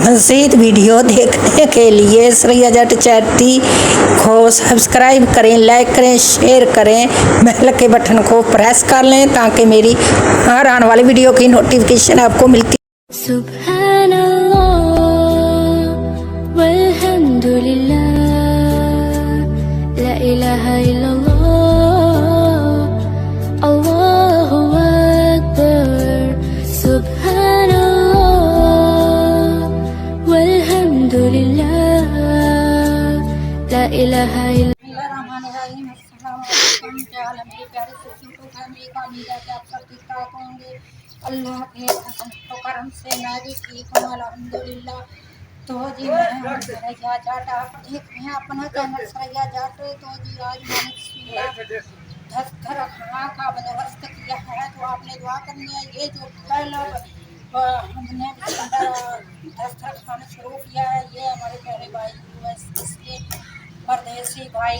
मज़ीद वीडियो देखने के लिए श्रेया जट चैटी को सब्सक्राइब करें, लाइक करें, शेयर करें, बेल के बटन को प्रेस कर लें ताकि मेरी हर आने वाली वीडियो की नोटिफिकेशन आपको मिलती। सुब्हानल्लाह वल्हम्दुलिल्लाह ला इलाहा इल्लल्लाह अल्लाहु अकबर। सुब्हानल्लाह वल्हम्दुलिल्लाह ला इलाहा इल्लल्लाह। अल्लाह के करम से मैं भी ठीक हूँ अल्हम्दुलिल्लाह। तो जी मैं सरैया जाट आप देख रहे हैं अपना चैनल सरैया जाट। तो जी आज मैंने दस्तर खाना का बंदोबस्त किया है, तो आपने दुआ करनी है। ये जो पहला हमने दस्तर खाना शुरू किया है, ये हमारे प्यारे भाई इसके परदेसी भाई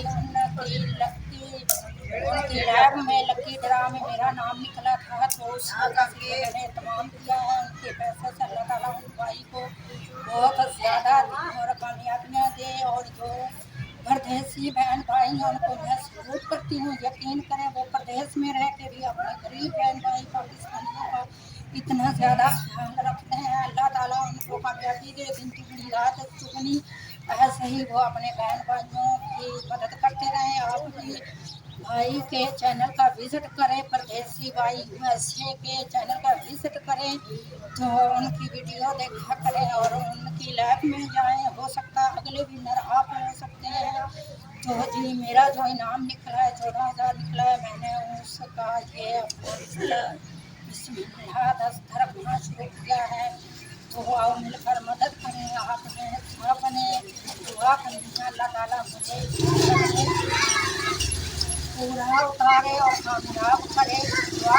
उनकी लैब में लकी ड्रा में मेरा नाम निकला था, तो उसका मैंने तमाम किया है। उनके पैसे से अल्लाह ताला उन भाई को बहुत ज़्यादा और कामयाबियाँ दे। और जो परदेसी बहन भाई हैं उनको मैं सपोर्ट करती हूँ। यकीन करें वो प्रदेश में रह के भी अपने गरीब बहन भाई पाकिस्तानियों का इतना ज़्यादा ख्याल रखते हैं। अल्लाह ताला उनको कामयाबी दे, दिन दुगनी रात चुगनी ऐसे ही वो अपने बहन भाइयों की मदद करते रहें। आप भी भाई के चैनल का विज़िट करें, परदेसी भाई यूएसए के चैनल का विज़िट करें, तो उनकी वीडियो देखा करें और उनकी लैब में जाएं। हो सकता है अगले विनर आप हो सकते हैं। तो जी मेरा जो इनाम निकला है 14,000 निकला है, मैंने उसका ये बिस्मिल्लाह दस्तर खाना शुरू किया है। तो आओ मिलकर मदद करें, आपने अपने दुआ करें अल्लाह ताला मुझे पूरा उतारे और कामयाब करे। दुआ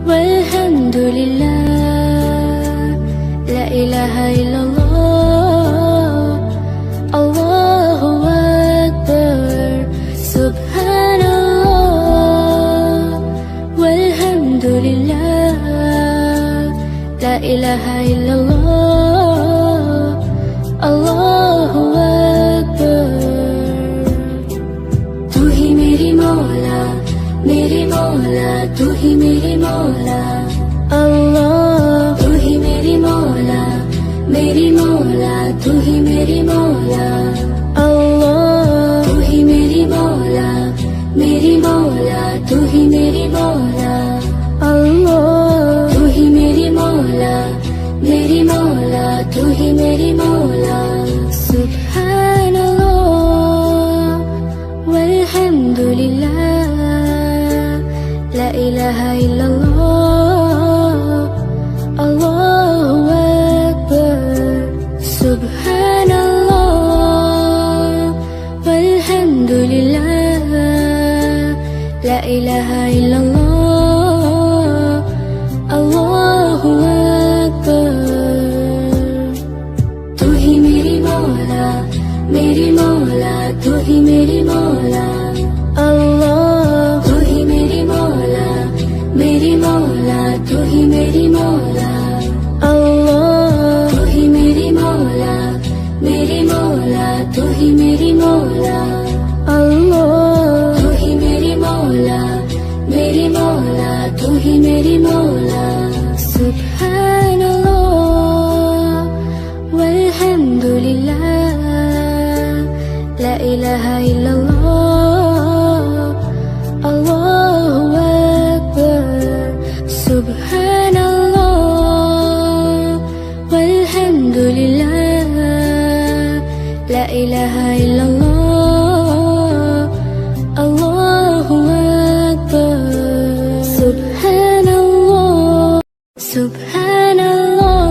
वल्हम्दुलिल्लाह ला इलाहा इल्लल्लाह अल्लाहु अकबर। सुब्हानल्लाह वल्हम्दुलिल्लाह ला इलाहा इल्लल्लाह अल्लाहु अकबर। तू ही मेरी मौला मेरी मौला, तू ही मेरी मौला अल्लाह। तू ही मेरी मौला मेरी मौला, तू ही मेरी मौला अल्लाह। तू ही मेरी मौला मेरी मौला, तू ही मेरी मौला अल्लाह। तू ही मेरी मौला मेरी मौला, तू ही मेरी मौला। सुब्हानल्लाह वल्हम्दुलिल्लाह ला इलाहा इल्लल्लाह अल्लाहु अकबर। सुब्हानल्लाह वल्हम्दुलिल्लाह ला इलाहा इल्लल्लाह अल्लाहु अकबर। तू ही मेरी मौला मेरी मौला, तू ही मेरी मौला अल्लाह। तू ही मेरी मौला मेरी मौला, तू ही मेरी मौला अल्लाह। तू ही मेरी मौला मेरी मौला, तू ही मेरी मौला अल्लाह। तू ही मेरी मौला मेरी मौला, तू ही मेरी मौला। सुब्हानल्लाह वल्हम्दुलिल्लाह ला इलाहा इल्लल्लाह अल्लाहु अकबर। सुब्हानल्लाह वल्हम्दुलिल्लाह ला इलाहा इल्लल्लाह अल्लाहु अकबर। सुब्हानल्लाह सुब्हानल्लाह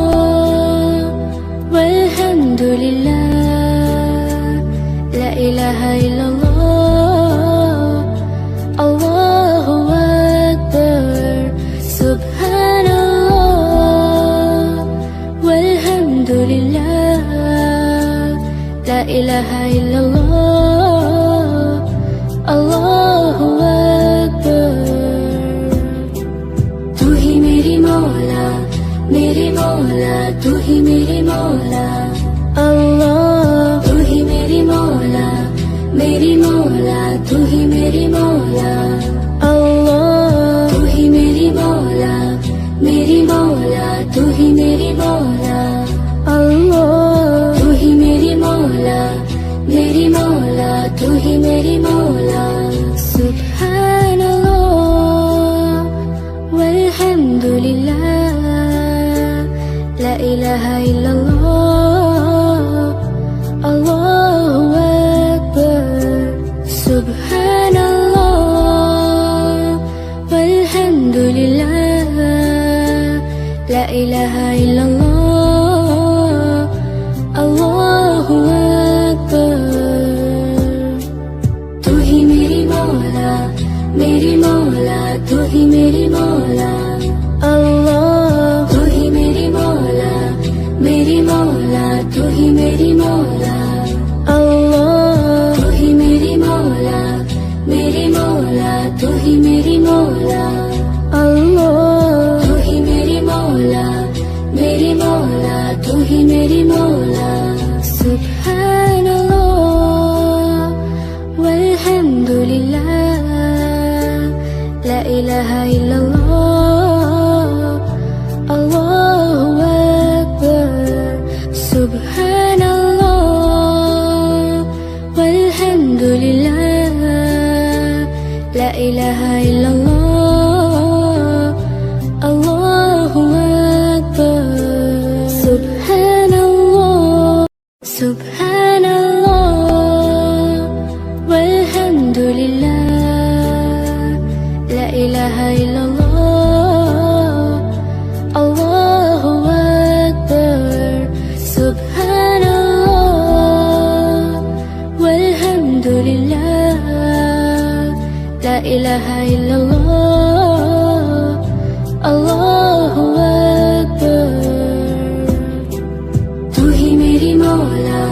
वल्हम्दुलिल्लाह ला इलाहा इल्लल्लाह अल्लाहु अकबर। सुब्हानल्लाह वल्हम्दुलिल्लाह ला इलाहा इल्लल्लाह अल्लाहु अकबर। तू ही मेरी मौला मेरे मौला तू ही मेरे मौला अल्लाह तू ही मेरी मौला मेरी मौला तू ही मेरी मौला अल्लाह तू ही मेरी मौला मेरी मौला तू ही मेरी मौला अल्लाह तू ही मेरी मौला मेरी मौला तू ही मेरी मौला सुभान अल्लाह वल्हम्दुलिल्लाह ला इलाहा इल्लल्लाह अल्लाहु अकबर सुभान अल्लाह वल्हम्दुलिल्लाह ला इलाहा इल्लल्लाह अल्लाहु अकबर तू ही मेरी मौला मेरी मौला तू ही मेरी मौला अल्लाह तू ही मेरी मौला मेरी मौला तू ही मेरी मौला अल्लाह तू ही मेरी मौला मेरी मौला तू ही मेरी मौला अल्लाह तू ही मेरी मौला मेरी मौला तू ही मेरी मौला सुभान अल्लाह वल्हम्दुलिल्लाह ला इलाहा इल्लल्लाह अल्लाहु अकबर सुभान अल्लाह वल्हम्दुलिल्लाह ला इलाहा इल्लल्लाह अल्लाहु अकबर सुभान अल्लाह सुभान अल्लाह वल्हम्दुलिल्लाह ला इलाहा इल्लल्लाह अल्लाहु अकबर सुभान अल्लाह वल्हम्दुलिल्लाह ला इलाहा इल्लल्लाह अल्लाहु अकबर तू ही मेरी मौला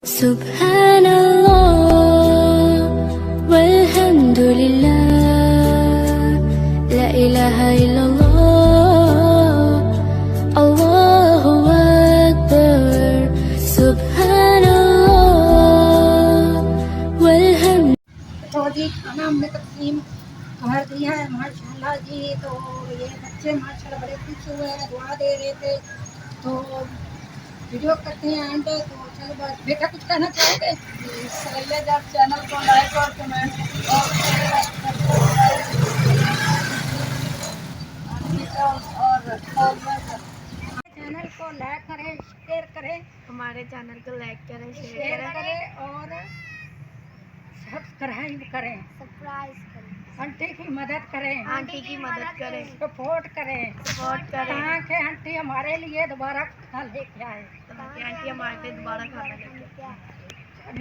सुभान अल्लाह वल्हम्दुलिल्लाह ला इलाहा इल्लल्लाह अल्लाहु अकबर सुभान अल्लाह वल्हम्द तो जी खाना हमने तकसीम कर दिया है माशाल्लाह जी। तो ये बच्चे माशाल्लाह बड़े खुश हुए हैं, दुआ दे रहे थे। तो वीडियो करते हैं एंड। तो चलो बस बेटा कुछ कहना चाहोगे? सरैया जब चैनल को लाइक और कमेंट और चैनल को लाइक करें, शेयर करें, हमारे चैनल को लाइक करें, शेयर शेयर करें, करें और सब्सक्राइब करें, सरप्राइज करें, आंटी की मदद करें, आंटी की मदद करें, सपोर्ट करें सपोर्ट करें ताकि आंटी हमारे लिए दोबारा खाना लेके आए। ताकि आंटी हमारे लिए दोबारा खाना लेके आए। हाँ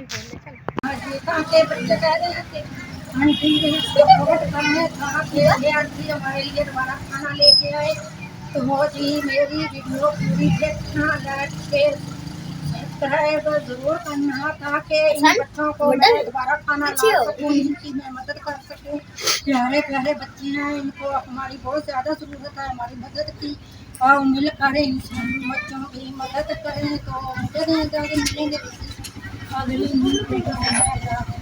जी, ताकि बच्चे कह रहे हैं कि आंटी की सपोर्ट करें ताकि ये आंटी हमारे लिए दोबारा खाना लेके आए। तो वो जी मेरी वीडियो पूरी देखना, लाइक शेयर सब्सक्राइब जरूर करना ताकि इन बच्चों को मैं दोबारा खाना ला सकूँ, इनकी मैं मदद कर सकूँ। प्यारे प्यारे बच्चे हैं, इनको हमारी बहुत ज़्यादा ज़रूरत है हमारी मदद की। और मिलकर इन बच्चों की मदद करें। तो मुझे मिलेंगे अगली वीडियो में।